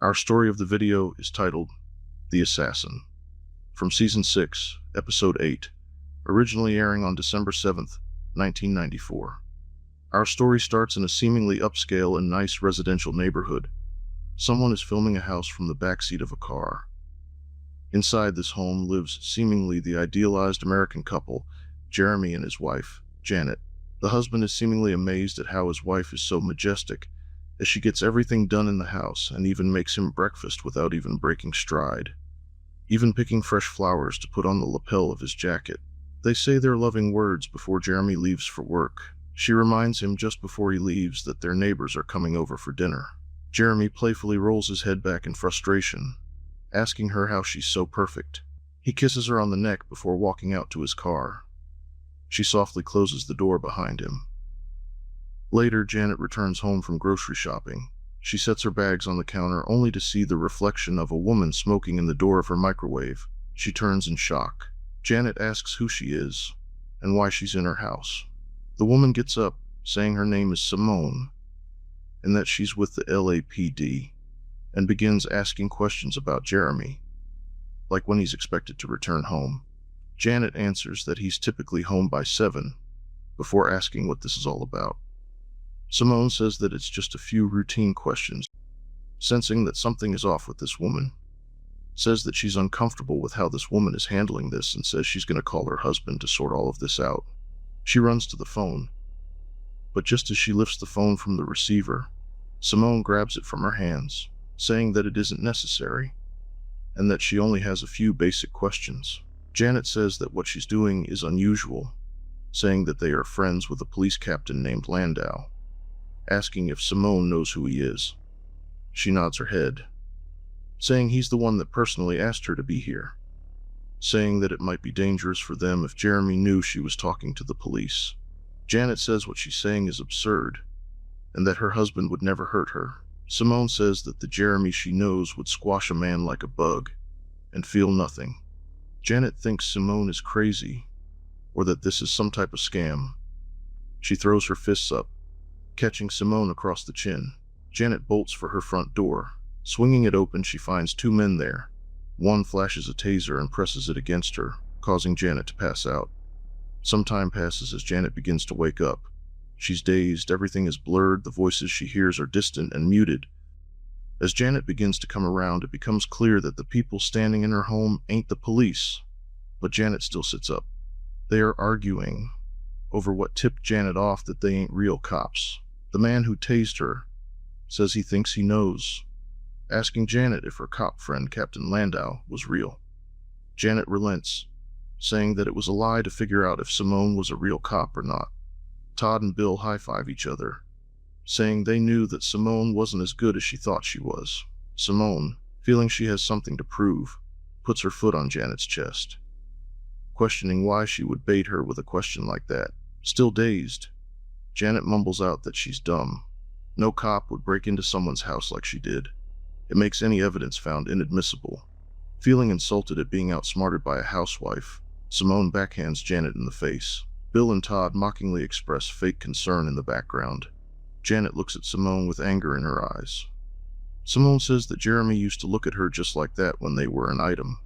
Our story of the video is titled The Assassin, from Season 6, Episode 8, originally airing on December 7th, 1994. Our story starts in a seemingly upscale and nice residential neighborhood. Someone is filming a house from the backseat of a car. Inside this home lives seemingly the idealized American couple, Jeremy and his wife, Janet. The husband is seemingly amazed at how his wife is so majestic, as she gets everything done in the house and even makes him breakfast without even breaking stride, even picking fresh flowers to put on the lapel of his jacket. They say their loving words before Jeremy leaves for work. She reminds him just before he leaves that their neighbors are coming over for dinner. Jeremy playfully rolls his head back in frustration, asking her how she's so perfect. He kisses her on the neck before walking out to his car. She softly closes the door behind him. Later, Janet returns home from grocery shopping. She sets her bags on the counter only to see the reflection of a woman smoking in the door of her microwave. She turns in shock. Janet asks who she is and why she's in her house. The woman gets up, saying her name is Simone and that she's with the LAPD, and begins asking questions about Jeremy, like when he's expected to return home. Janet answers that he's typically home by 7, before asking what this is all about. Simone says that it's just a few routine questions, sensing that something is off with this woman. Says that she's uncomfortable with how this woman is handling this and says she's going to call her husband to sort all of this out. She runs to the phone, but just as she lifts the phone from the receiver, Simone grabs it from her hands, saying that it isn't necessary, and that she only has a few basic questions. Janet says that what she's doing is unusual, saying that they are friends with a police captain named Landau, asking if Simone knows who he is. She nods her head, saying he's the one that personally asked her to be here, saying that it might be dangerous for them if Jeremy knew she was talking to the police. Janet says what she's saying is absurd, and that her husband would never hurt her. Simone says that the Jeremy she knows would squash a man like a bug and feel nothing. Janet thinks Simone is crazy, or that this is some type of scam. She throws her fists up, catching Simone across the chin. Janet bolts for her front door. Swinging it open, she finds 2 men there. One flashes a taser and presses it against her, causing Janet to pass out. Some time passes as Janet begins to wake up. She's dazed, everything is blurred, the voices she hears are distant and muted. As Janet begins to come around, it becomes clear that the people standing in her home ain't the police, but Janet still sits up. They are arguing over what tipped Janet off that they ain't real cops. The man who tased her says he thinks he knows, asking Janet if her cop friend, Captain Landau, was real. Janet relents, saying that it was a lie to figure out if Simone was a real cop or not. Todd and Bill high-five each other, saying they knew that Simone wasn't as good as she thought she was. Simone, feeling she has something to prove, puts her foot on Janet's chest, questioning why she would bait her with a question like that. Still dazed, Janet mumbles out that she's dumb. No cop would break into someone's house like she did. It makes any evidence found inadmissible. Feeling insulted at being outsmarted by a housewife, Simone backhands Janet in the face. Bill and Todd mockingly express fake concern in the background. Janet looks at Simone with anger in her eyes. Simone says that Jeremy used to look at her just like that when they were an item.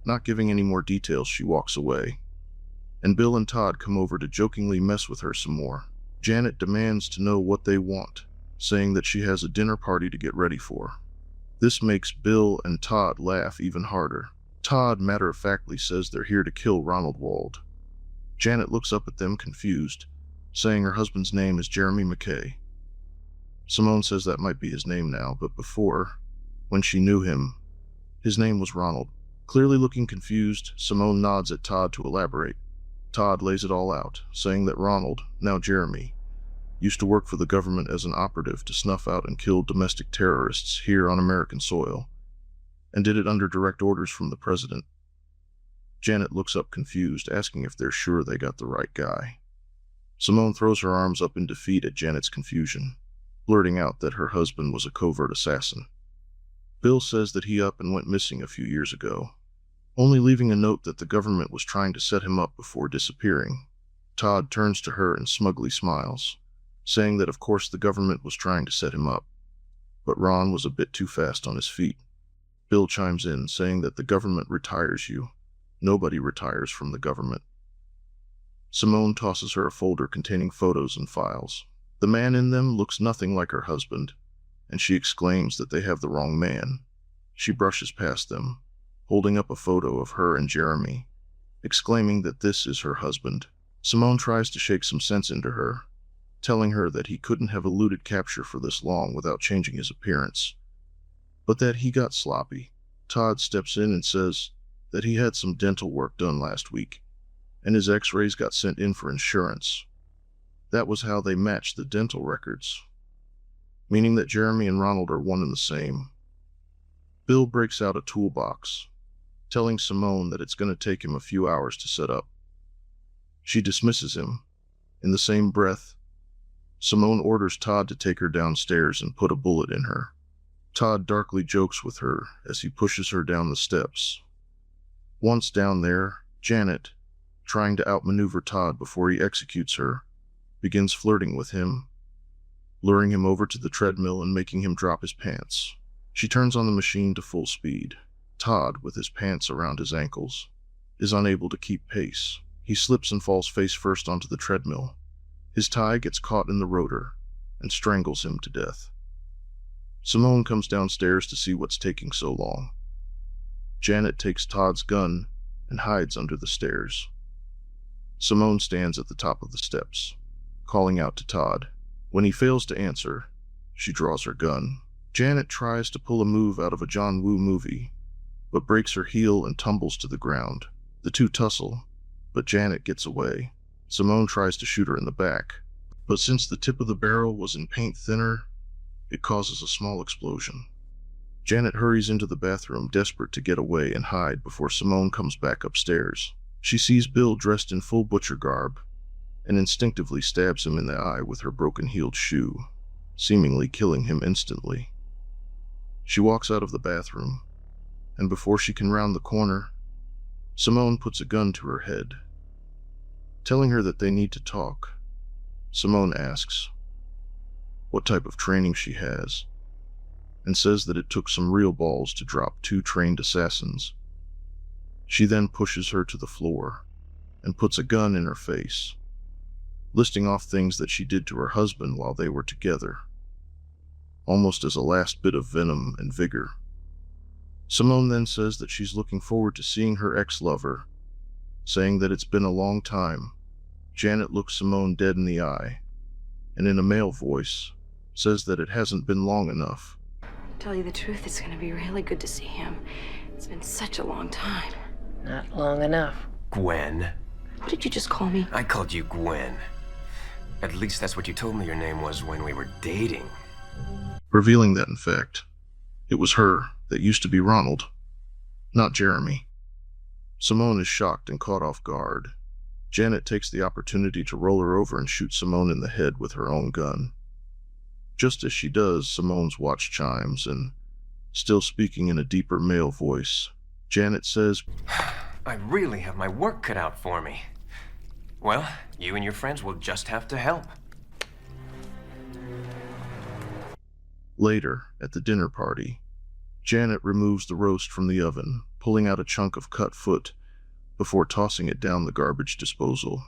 Not giving any more details, she walks away, and Bill and Todd come over to jokingly mess with her some more. Janet demands to know what they want, saying that she has a dinner party to get ready for. This makes Bill and Todd laugh even harder. Todd matter-of-factly says they're here to kill Ronald Wald. Janet looks up at them confused, saying her husband's name is Jeremy McKay. Simone says that might be his name now, but before, when she knew him, his name was Ronald. Clearly looking confused, Simone nods at Todd to elaborate. Todd lays it all out, saying that Ronald, now Jeremy, used to work for the government as an operative to snuff out and kill domestic terrorists here on American soil, and did it under direct orders from the president. Janet looks up confused, asking if they're sure they got the right guy. Simone throws her arms up in defeat at Janet's confusion, blurting out that her husband was a covert assassin. Bill says that he up and went missing a few years ago, only leaving a note that the government was trying to set him up before disappearing. Todd turns to her and smugly smiles, saying that of course the government was trying to set him up. but Ron was a bit too fast on his feet. Bill chimes in, saying that the government retires you. Nobody retires from the government. Simone tosses her a folder containing photos and files. The man in them looks nothing like her husband, and she exclaims that they have the wrong man. She brushes past them, holding up a photo of her and Jeremy, exclaiming that this is her husband. Simone tries to shake some sense into her, telling her that he couldn't have eluded capture for this long without changing his appearance, but that he got sloppy. Todd steps in and says that he had some dental work done last week, and his x-rays got sent in for insurance. That was how they matched the dental records, meaning that Jeremy and Ronald are one and the same. Bill breaks out a toolbox, telling Simone that it's going to take him a few hours to set up. She dismisses him. In the same breath, Simone orders Todd to take her downstairs and put a bullet in her. Todd darkly jokes with her as he pushes her down the steps. Once down there, Janet, trying to outmaneuver Todd before he executes her, begins flirting with him, luring him over to the treadmill and making him drop his pants. She turns on the machine to full speed. Todd, with his pants around his ankles, is unable to keep pace. He slips and falls face first onto the treadmill. His tie gets caught in the rotor and strangles him to death. Simone comes downstairs to see what's taking so long. Janet takes Todd's gun and hides under the stairs. Simone stands at the top of the steps, calling out to Todd. When he fails to answer, she draws her gun. Janet tries to pull a move out of a John Woo movie, but breaks her heel and tumbles to the ground. The two tussle, but Janet gets away. Simone tries to shoot her in the back, but since the tip of the barrel was in paint thinner, it causes a small explosion. Janet hurries into the bathroom, desperate to get away and hide before Simone comes back upstairs. She sees Bill dressed in full butcher garb and instinctively stabs him in the eye with her broken-heeled shoe, seemingly killing him instantly. She walks out of the bathroom, and before she can round the corner, Simone puts a gun to her head. Telling her that they need to talk, Simone asks what type of training she has, and says that it took some real balls to drop two trained assassins. She then pushes her to the floor and puts a gun in her face, listing off things that she did to her husband while they were together, almost as a last bit of venom and vigor. Simone then says that she's looking forward to seeing her ex-lover, saying that it's been a long time. Janet looks Simone dead in the eye, and in a male voice, says that it hasn't been long enough. To tell you the truth, it's going to be really good to see him. It's been such a long time. Not long enough. Gwen. What did you just call me? I called you Gwen. At least that's what you told me your name was when we were dating. Revealing that, in fact, it was her that used to be Ronald, not Jeremy. Simone is shocked and caught off guard. Janet takes the opportunity to roll her over and shoot Simone in the head with her own gun. Just as she does, Simone's watch chimes, and, still speaking in a deeper male voice, Janet says, I really have my work cut out for me. Well, you and your friends will just have to help. Later, at the dinner party, Janet removes the roast from the oven, pulling out a chunk of cut foot before tossing it down the garbage disposal.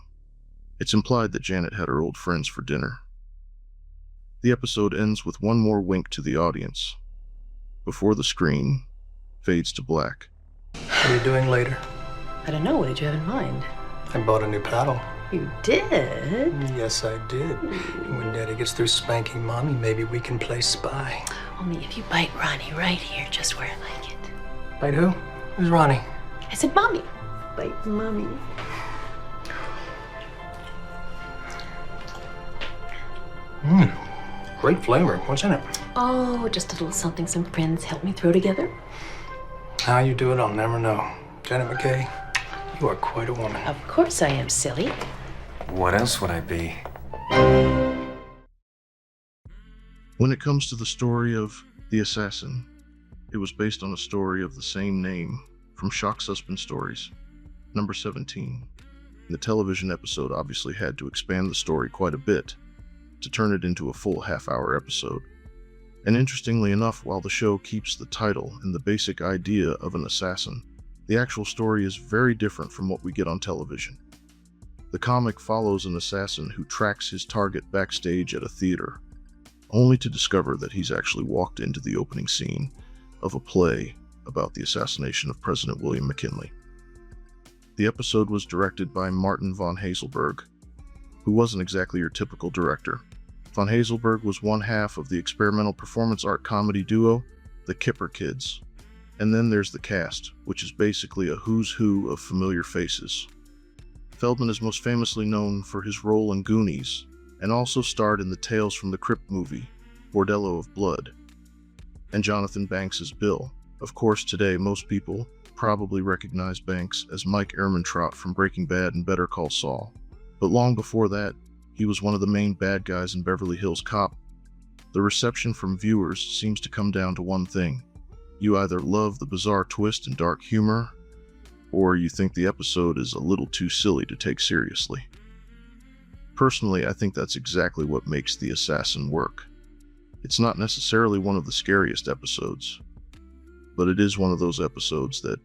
It's implied that Janet had her old friends for dinner. The episode ends with one more wink to the audience, before the screen fades to black. What are you doing later? I don't know. What did you have in mind? I bought a new paddle. You did? Yes, I did. When Daddy gets through spanking Mommy, maybe we can play spy. Only if you bite Ronnie right here, just where I like it. Bite who? Who's Ronnie? I said Mommy. Bite Mommy. Great flavor. What's in it? Oh, just a little something some friends helped me throw together. How you do it, I'll never know. Janet McKay, you are quite a woman. Of course I am, silly. What else would I be? When it comes to the story of The Assassin, it was based on a story of the same name from Shock Suspense Stories, number 17. The television episode obviously had to expand the story quite a bit to turn it into a full half-hour episode, And interestingly enough, while the show keeps the title and the basic idea of an assassin, the actual story is very different from what we get on television. The comic follows an assassin who tracks his target backstage at a theater, only to discover that he's actually walked into the opening scene of a play about the assassination of President William McKinley. The episode was directed by Martin von Haselberg, who wasn't exactly your typical director. Von Haselberg was one half of the experimental performance art comedy duo, the Kipper Kids. And then there's the cast, which is basically a who's who of familiar faces. Feldman is most famously known for his role in Goonies, and also starred in the Tales from the Crypt movie, Bordello of Blood. And Jonathan Banks as Bill. Of course, today most people probably recognize Banks as Mike Ehrmantraut from Breaking Bad and Better Call Saul. But long before that, he was one of the main bad guys in Beverly Hills Cop. The reception from viewers seems to come down to one thing. You either love the bizarre twist and dark humor, or you think the episode is a little too silly to take seriously. Personally, I think that's exactly what makes The Assassin work. It's not necessarily one of the scariest episodes, but it is one of those episodes that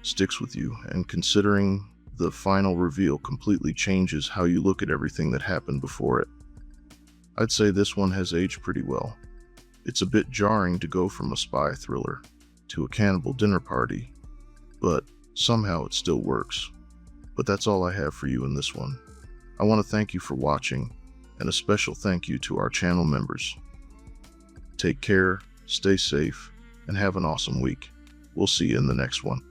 sticks with you, and considering the final reveal completely changes how you look at everything that happened before it. I'd say this one has aged pretty well. It's a bit jarring to go from a spy thriller to a cannibal dinner party, but somehow it still works. But that's all I have for you in this one. I want to thank you for watching, and a special thank you to our channel members. Take care, stay safe, and have an awesome week. We'll see you in the next one.